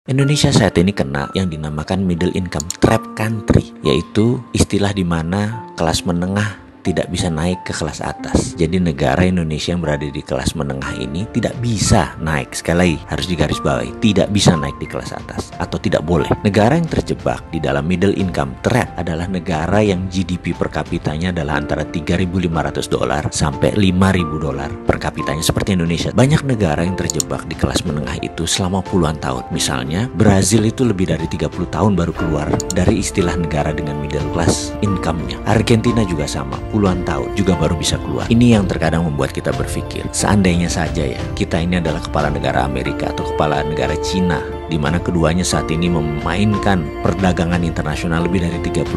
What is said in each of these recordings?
Indonesia saat ini kena yang dinamakan middle income trap country, yaitu istilah di mana kelas menengah tidak bisa naik ke kelas atas. Jadi negara Indonesia yang berada di kelas menengah ini tidak bisa naik. Sekali lagi harus digarisbawahi, tidak bisa naik di kelas atas atau tidak boleh. Negara yang terjebak di dalam middle income trap adalah negara yang GDP per kapitanya adalah antara $3.500 sampai $5.000 per kapitanya seperti Indonesia. Banyak negara yang terjebak di kelas menengah itu selama puluhan tahun. Misalnya Brazil itu lebih dari 30 tahun baru keluar dari istilah negara dengan middle class income-nya. Argentina juga sama, puluhan tahun juga baru bisa keluar. Ini yang terkadang membuat kita berpikir, seandainya saja ya kita ini adalah kepala negara Amerika atau kepala negara Cina, di mana keduanya saat ini memainkan perdagangan internasional lebih dari 30%,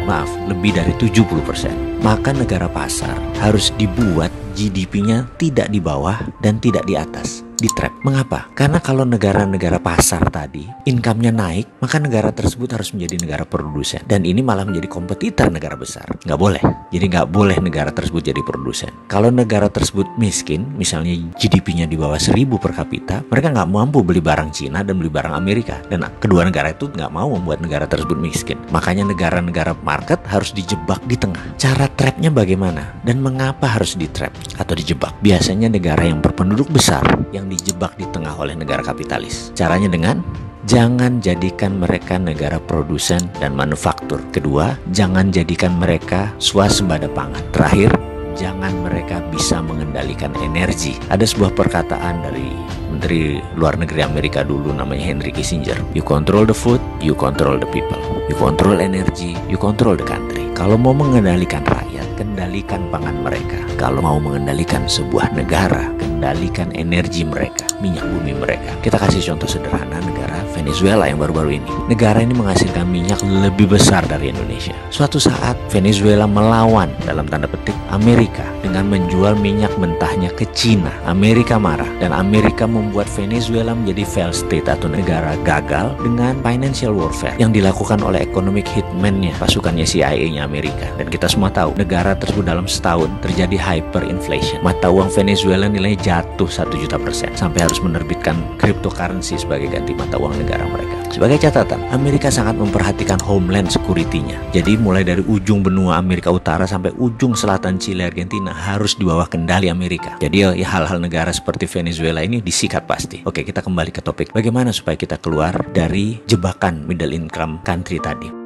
maaf, lebih dari 70%. Maka negara pasar harus dibuat GDP-nya tidak di bawah dan tidak di atas, di trap. Mengapa? Karena kalau negara-negara pasar tadi income-nya naik, maka negara tersebut harus menjadi negara produsen. Dan ini malah menjadi kompetitor negara besar. Nggak boleh. Jadi nggak boleh negara tersebut jadi produsen. Kalau negara tersebut miskin, misalnya GDP-nya di bawah 1.000 per kapita, mereka nggak mampu beli barang Cina dan beli barang Amerika. Dan kedua negara itu nggak mau membuat negara tersebut miskin. Makanya negara-negara market harus dijebak di tengah. Cara trapnya bagaimana? Dan mengapa harus di trap atau dijebak? Biasanya negara yang berpenduduk besar yang dijebak di tengah oleh negara kapitalis. Caranya dengan jangan jadikan mereka negara produsen dan manufaktur. Kedua, jangan jadikan mereka swasembada pangan. Terakhir, jangan mereka bisa mengendalikan energi. Ada sebuah perkataan dari Menteri Luar Negeri Amerika dulu namanya Henry Kissinger. You control the food, you control the people. You control energy, you control the country. Kalau mau mengendalikan rakyat, kendalikan pangan mereka. Kalau mau mengendalikan sebuah negara, kendalikan energi mereka, minyak bumi mereka. Kita kasih contoh sederhana negara Venezuela yang baru-baru ini. Negara ini menghasilkan minyak lebih besar dari Indonesia. Suatu saat Venezuela melawan dalam tanda petik Amerika dengan menjual minyak mentahnya ke Cina. Amerika marah dan Amerika membuat Venezuela menjadi failed state atau negara gagal dengan financial warfare yang dilakukan oleh economic hitman-nya, pasukannya CIA-nya Amerika. Dan kita semua tahu negara tersebut dalam setahun terjadi hyperinflation. Mata uang Venezuela nilainya jatuh 1.000.000% sampai harus menerbitkan cryptocurrency sebagai ganti mata uang negara mereka. Sebagai catatan, Amerika sangat memperhatikan homeland security-nya. Jadi mulai dari ujung benua Amerika Utara sampai ujung selatan Chile, Argentina harus di bawah kendali Amerika. Jadi ya hal-hal negara seperti Venezuela ini disikat pasti. Oke, kita kembali ke topik. Bagaimana supaya kita keluar dari jebakan middle income country tadi?